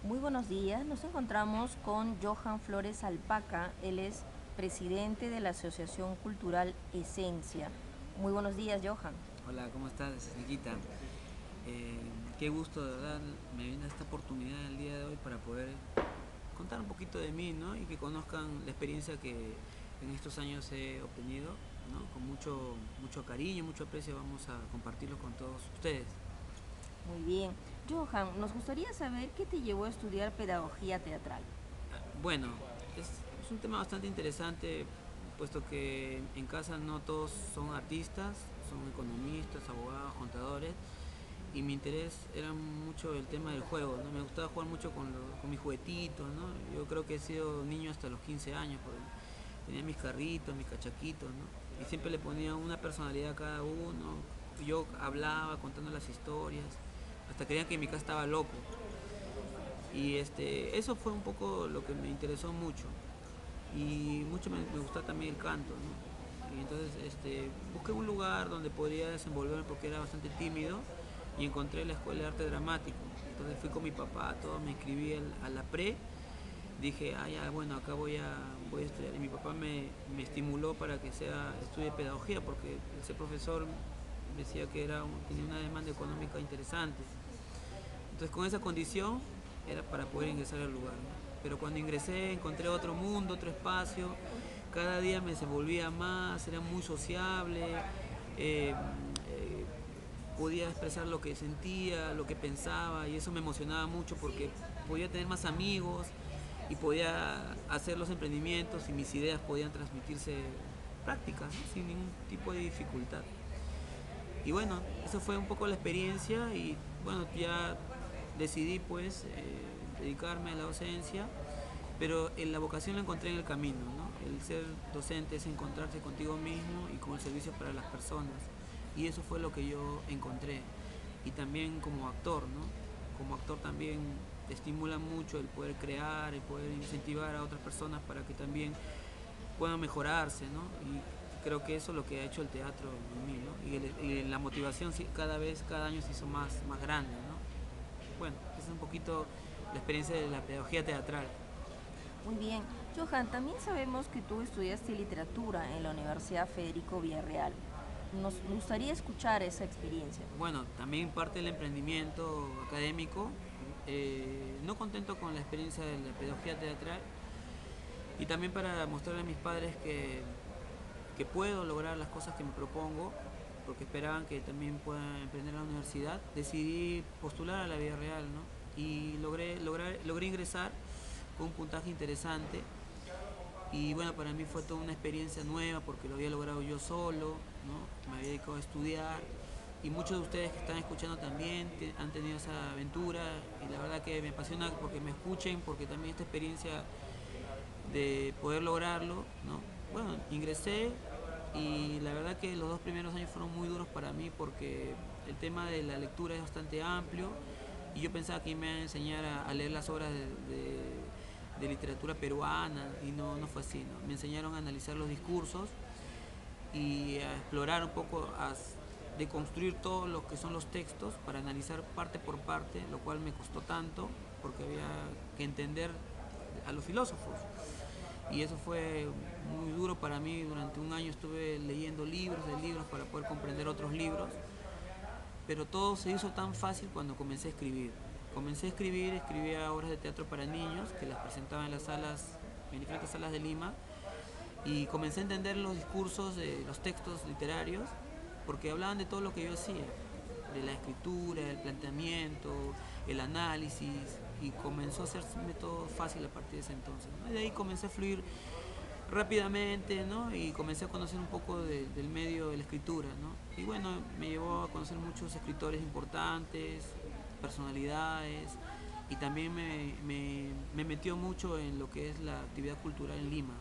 Muy buenos días, nos encontramos con Johan Flores Alpaca, él es presidente de la Asociación Cultural Esencia. Muy buenos días, Johan. Hola, ¿cómo estás, Nikita? Qué gusto, de verdad, me viene esta oportunidad el día de hoy para poder contar un poquito de mí, ¿no? Y que conozcan la experiencia que en estos años he obtenido, ¿no? Con mucho cariño, mucho aprecio vamos a compartirlo con todos ustedes. Muy bien. Johan, nos gustaría saber qué te llevó a estudiar pedagogía teatral. Bueno, es un tema bastante interesante, puesto que en casa no todos son artistas, son economistas, abogados, contadores, y mi interés era mucho el tema del juego, ¿no? Me gustaba jugar mucho con mis juguetitos, ¿no? Yo creo que he sido niño hasta los 15 años, porque tenía mis carritos, mis cachaquitos, ¿no? Y siempre le ponía una personalidad a cada uno, yo hablaba contando las historias, hasta creían que en mi casa estaba loco. Y eso fue un poco lo que me interesó mucho. Y mucho me gusta también el canto, ¿no? Y entonces busqué un lugar donde podría desenvolverme porque era bastante tímido y encontré la Escuela de Arte Dramático. Entonces fui con mi papá, todo, me inscribí a la pre, dije, ya, bueno, acá voy a estudiar. Y mi papá me estimuló para que estudie pedagogía porque ese profesor decía que tenía una demanda económica interesante. Entonces con esa condición era para poder ingresar al lugar, ¿no? Pero cuando ingresé encontré otro mundo, otro espacio, cada día me desenvolvía más, era muy sociable, eh, eh, podía expresar lo que sentía, lo que pensaba y eso me emocionaba mucho porque podía tener más amigos y podía hacer los emprendimientos y mis ideas podían transmitirse prácticas, ¿no? Sin ningún tipo de dificultad. Y bueno, eso fue un poco la experiencia y bueno, ya decidí pues dedicarme a la docencia, pero la vocación la encontré en el camino, ¿no? El ser docente es encontrarse contigo mismo y con el servicio para las personas. Y eso fue lo que yo encontré. Y también como actor, ¿no? Como actor también te estimula mucho el poder crear, el poder incentivar a otras personas para que también puedan mejorarse, ¿no? Y creo que eso es lo que ha hecho el teatro en mí, ¿no? Y la motivación cada año se hizo más grande, ¿no? Bueno, esa es un poquito la experiencia de la pedagogía teatral. Muy bien. Johan, también sabemos que tú estudiaste literatura en la Universidad Federico Villarreal. Nos gustaría escuchar esa experiencia. Bueno, también parte del emprendimiento académico, no contento con la experiencia de la pedagogía teatral y también para mostrarle a mis padres que puedo lograr las cosas que me propongo, porque esperaban que también pueda emprender la universidad, decidí postular a la vida real, ¿no? Y logré ingresar con un puntaje interesante. Y bueno, para mí fue toda una experiencia nueva porque lo había logrado yo solo, ¿no? Me había dedicado a estudiar y muchos de ustedes que están escuchando también han tenido esa aventura y la verdad que me apasiona porque me escuchen, porque también esta experiencia de poder lograrlo, ¿no? Bueno, ingresé y la verdad que los 2 primeros años fueron muy duros para mí porque el tema de la lectura es bastante amplio y yo pensaba que me iba a enseñar a leer las obras de literatura peruana y no fue así, ¿no? Me enseñaron a analizar los discursos y a explorar un poco, de construir todo lo que son los textos para analizar parte por parte, lo cual me costó tanto porque había que entender a los filósofos. Y eso fue muy duro para mí. Durante un año estuve leyendo libros de libros para poder comprender otros libros, pero todo se hizo tan fácil cuando comencé a escribir. Comencé a escribir, escribía obras de teatro para niños que las presentaba en las salas, en diferentes salas de Lima, y comencé a entender los discursos de los textos literarios porque hablaban de todo lo que yo hacía, de la escritura, el planteamiento, el análisis, y comenzó a hacerme todo fácil a partir de ese entonces, ¿no? Y de ahí comencé a fluir rápidamente, ¿no? Y comencé a conocer un poco del medio de la escritura, ¿no? Y bueno, me llevó a conocer muchos escritores importantes, personalidades, y también me metió mucho en lo que es la actividad cultural en Lima,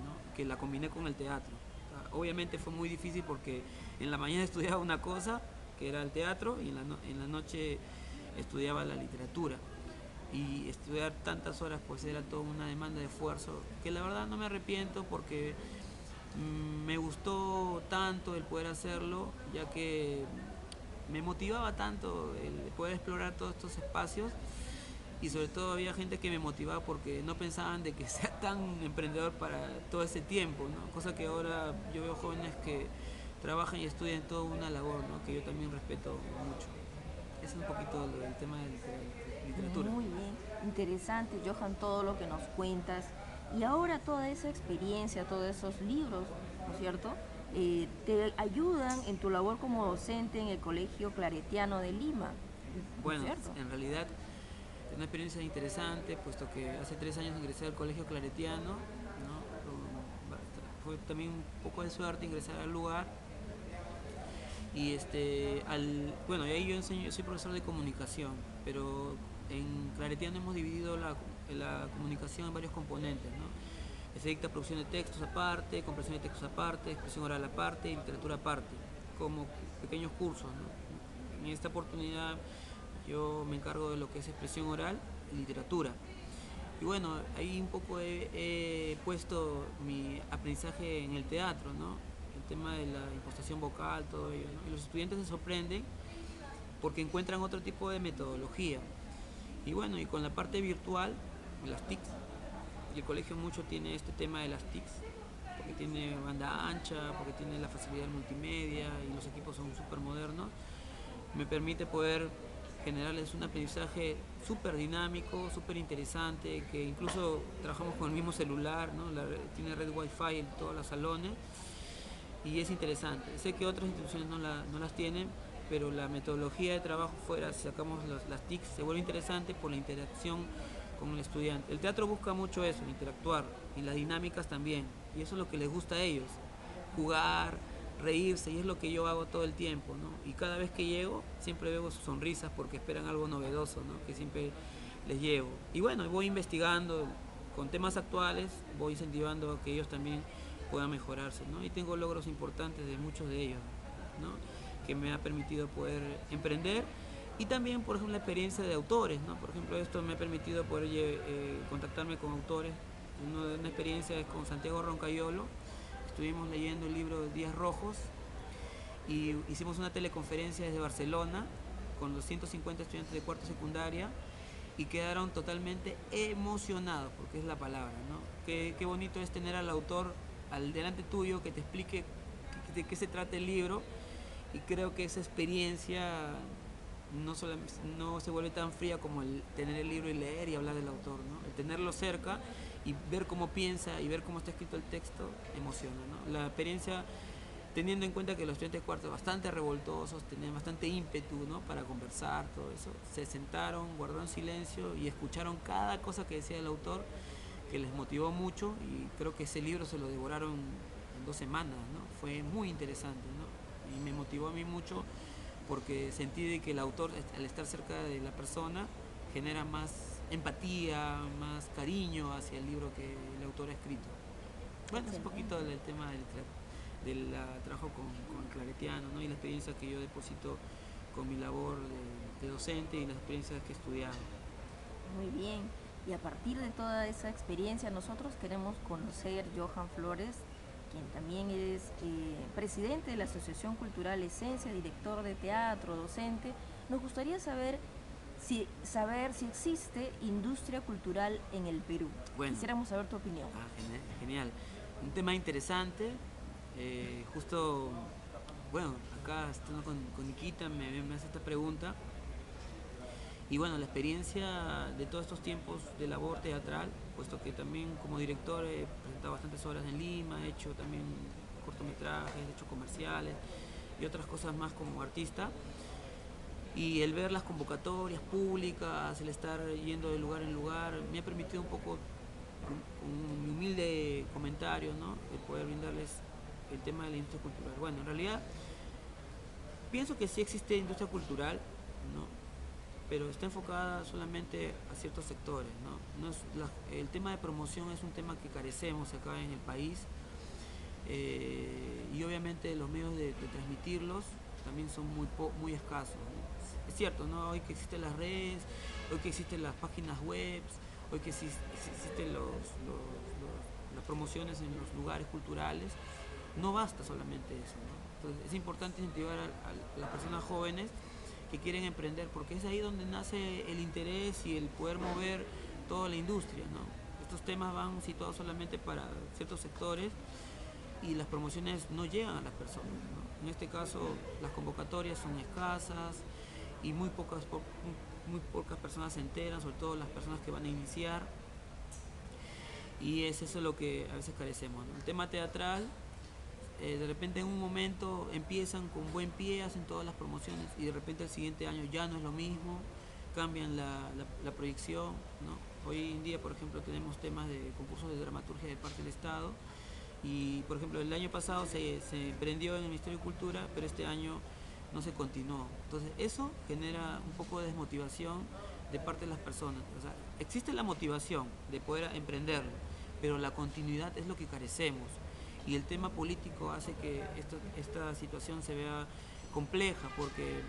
¿no? Que la combiné con el teatro. Obviamente fue muy difícil porque en la mañana estudiaba una cosa, que era el teatro, y en la noche estudiaba la literatura. Y estudiar tantas horas pues era toda una demanda de esfuerzo, que la verdad no me arrepiento porque me gustó tanto el poder hacerlo, ya que me motivaba tanto el poder explorar todos estos espacios y sobre todo había gente que me motivaba porque no pensaban de que sea tan emprendedor para todo ese tiempo, ¿no? Cosa que ahora yo veo jóvenes que trabajan y estudian toda una labor, ¿no? Que yo también respeto mucho. Es un poquito el tema de la literatura. Muy bien, interesante, Johan, todo lo que nos cuentas. Y ahora toda esa experiencia, todos esos libros, ¿no es cierto? Te ayudan en tu labor como docente en el Colegio Claretiano de Lima, ¿no es Bueno, cierto? en realidad es una experiencia interesante, puesto que hace 3 años ingresé al Colegio Claretiano, ¿no? Fue también un poco de suerte ingresar al lugar. Y bueno, ahí yo enseño, yo soy profesor de comunicación, pero en Claretiano hemos dividido la comunicación en varios componentes, ¿no? Se dicta producción de textos aparte, comprensión de textos aparte, expresión oral aparte y literatura aparte, como pequeños cursos, ¿no? En esta oportunidad yo me encargo de lo que es expresión oral y literatura. Y bueno, ahí un poco he puesto mi aprendizaje en el teatro, ¿no? El tema de la impostación vocal, todo ello, ¿no? Y los estudiantes se sorprenden porque encuentran otro tipo de metodología. Y bueno, y con la parte virtual, las TICs, y el colegio mucho tiene este tema de las TICs, porque tiene banda ancha, porque tiene la facilidad del multimedia y los equipos son súper modernos, me permite poder generarles un aprendizaje súper dinámico, súper interesante, que incluso trabajamos con el mismo celular, ¿no? Tiene red wifi en todos los salones y es interesante. Sé que otras instituciones no las tienen, pero la metodología de trabajo fuera, si sacamos las TICs, se vuelve interesante por la interacción con el estudiante. El teatro busca mucho eso, interactuar, y las dinámicas también, y eso es lo que les gusta a ellos, jugar, reírse, y es lo que yo hago todo el tiempo, ¿no? Y cada vez que llego siempre veo sus sonrisas porque esperan algo novedoso, ¿no? Que siempre les llevo. Y bueno, voy investigando con temas actuales, voy incentivando a que ellos también puedan mejorarse, ¿no? Y tengo logros importantes de muchos de ellos, ¿no? Que me ha permitido poder emprender. Y también, por ejemplo, la experiencia de autores, ¿no? Por ejemplo, esto me ha permitido poder contactarme con autores. Una experiencia es con Santiago Roncayolo. Estuvimos leyendo el libro Días Rojos y hicimos una teleconferencia desde Barcelona con los 150 estudiantes de cuarto secundaria y quedaron totalmente emocionados, porque es la palabra, ¿no? Qué bonito es tener al autor al delante tuyo que te explique de qué se trata el libro, y creo que esa experiencia no se vuelve tan fría como el tener el libro y leer y hablar del autor, ¿no? El tenerlo cerca y ver cómo piensa y ver cómo está escrito el texto emociona, ¿no? La experiencia, teniendo en cuenta que los estudiantes de cuarto bastante revoltosos, tenían bastante ímpetu, ¿no? Para conversar, todo eso, se sentaron, guardaron silencio y escucharon cada cosa que decía el autor, que les motivó mucho, y creo que ese libro se lo devoraron en 2 semanas, ¿no? Fue muy interesante, ¿no? Y me motivó a mí mucho porque sentí de que el autor, al estar cerca de la persona, genera más empatía, más cariño hacia el libro que el autor ha escrito. Bueno, es un poquito del tema del trabajo con Claretiano, ¿no? Y la experiencia que yo deposito con mi labor de docente y las experiencias que he estudiado. Muy bien. Y a partir de toda esa experiencia, nosotros queremos conocer Johan Flores, quien también es presidente de la Asociación Cultural Esencia, director de teatro, docente. Nos gustaría saber si existe industria cultural en el Perú. Bueno, quisiéramos saber tu opinión. Genial. Un tema interesante. Justo, bueno, acá estando con Nikita me hace esta pregunta. Y bueno, la experiencia de todos estos tiempos de labor teatral, puesto que también como director he presentado bastantes obras en Lima, he hecho también cortometrajes, he hecho comerciales y otras cosas más como artista. Y el ver las convocatorias públicas, el estar yendo de lugar en lugar, me ha permitido un poco, un humilde comentario, ¿no? De poder brindarles el tema de la industria cultural. Bueno, en realidad pienso que sí existe industria cultural, ¿no? Pero está enfocada solamente a ciertos sectores, ¿no? El tema de promoción es un tema que carecemos acá en el país, y obviamente los medios de transmitirlos también son muy escasos, ¿no? Es cierto, ¿no? Hoy que existen las redes, hoy que existen las páginas web, hoy que existen las promociones en los lugares culturales, no basta solamente eso, ¿no? Entonces es importante incentivar a las personas jóvenes que quieren emprender, porque es ahí donde nace el interés y el poder mover toda la industria, ¿no? Estos temas van situados solamente para ciertos sectores y las promociones no llegan a las personas, ¿no? En este caso las convocatorias son escasas y muy pocas personas se enteran, sobre todo las personas que van a iniciar, y es eso lo que a veces carecemos, ¿no? El tema teatral, de repente en un momento empiezan con buen pie, hacen todas las promociones y de repente el siguiente año ya no es lo mismo, cambian la proyección, ¿no? Hoy en día, por ejemplo, tenemos temas de concursos de dramaturgia de parte del Estado y, por ejemplo, el año pasado se emprendió en el Ministerio de Cultura, pero este año no se continuó. Entonces eso genera un poco de desmotivación de parte de las personas. O sea, existe la motivación de poder emprenderlo, pero la continuidad es lo que carecemos. Y el tema político hace que esta situación se vea compleja, porque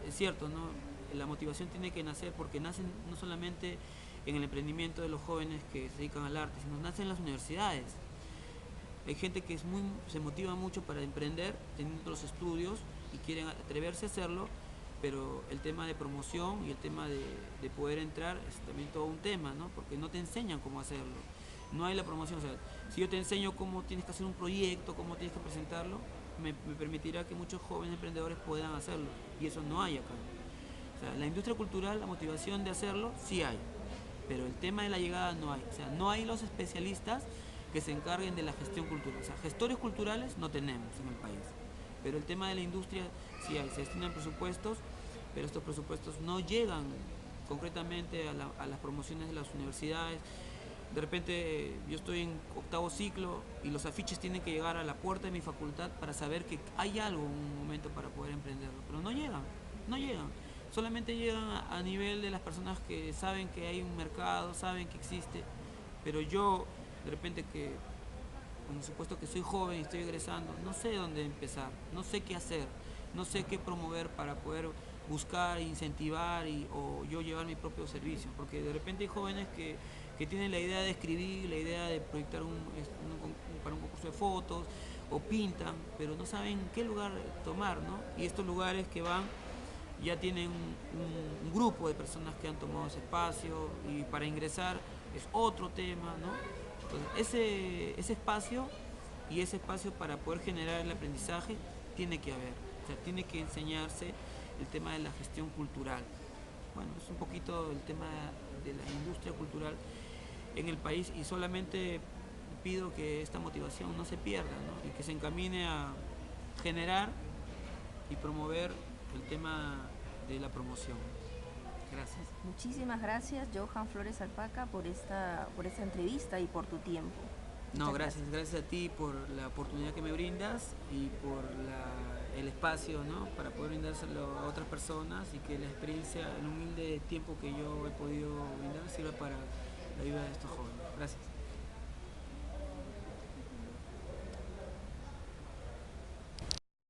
es cierto, ¿no? La motivación tiene que nacer porque nacen no solamente en el emprendimiento de los jóvenes que se dedican al arte, sino nace en las universidades. Hay gente que se motiva mucho para emprender, teniendo los estudios y quieren atreverse a hacerlo, pero el tema de promoción y el tema de poder entrar es también todo un tema, ¿no? Porque no te enseñan cómo hacerlo. No hay la promoción. O sea, si yo te enseño cómo tienes que hacer un proyecto, cómo tienes que presentarlo, me permitirá que muchos jóvenes emprendedores puedan hacerlo. Y eso no hay acá. O sea, la industria cultural, la motivación de hacerlo, sí hay. Pero el tema de la llegada no hay. O sea, no hay los especialistas que se encarguen de la gestión cultural. O sea, gestores culturales no tenemos en el país. Pero el tema de la industria sí hay. Se destinan presupuestos, pero estos presupuestos no llegan concretamente a las promociones de las universidades. De repente yo estoy en 8º ciclo y los afiches tienen que llegar a la puerta de mi facultad para saber que hay algo en un momento para poder emprenderlo. Pero no llegan, no llegan. Solamente llegan a nivel de las personas que saben que hay un mercado, saben que existe. Pero yo, de repente que, por supuesto que soy joven y estoy egresando, no sé dónde empezar, no sé qué hacer, no sé qué promover para poder buscar, incentivar o yo llevar mi propio servicio. Porque de repente hay jóvenes que tienen la idea de escribir, la idea de proyectar para un concurso de fotos, o pintan, pero no saben qué lugar tomar, ¿no? Y estos lugares que van ya tienen un grupo de personas que han tomado ese espacio y para ingresar es otro tema, ¿no? Entonces, ese espacio y ese espacio para poder generar el aprendizaje tiene que haber, o sea, tiene que enseñarse el tema de la gestión cultural. Bueno, es un poquito el tema de la industria cultural en el país y solamente pido que esta motivación no se pierda, ¿no? Y que se encamine a generar y promover el tema de la promoción. Gracias. Muchísimas gracias, Johan Flores Alpaca, por esta entrevista y por tu tiempo. No, gracias a ti por la oportunidad que me brindas y por el espacio, ¿no? Para poder brindárselo a otras personas y que la experiencia, el humilde tiempo que yo he podido brindar sirva para la vida de estos jóvenes. Gracias.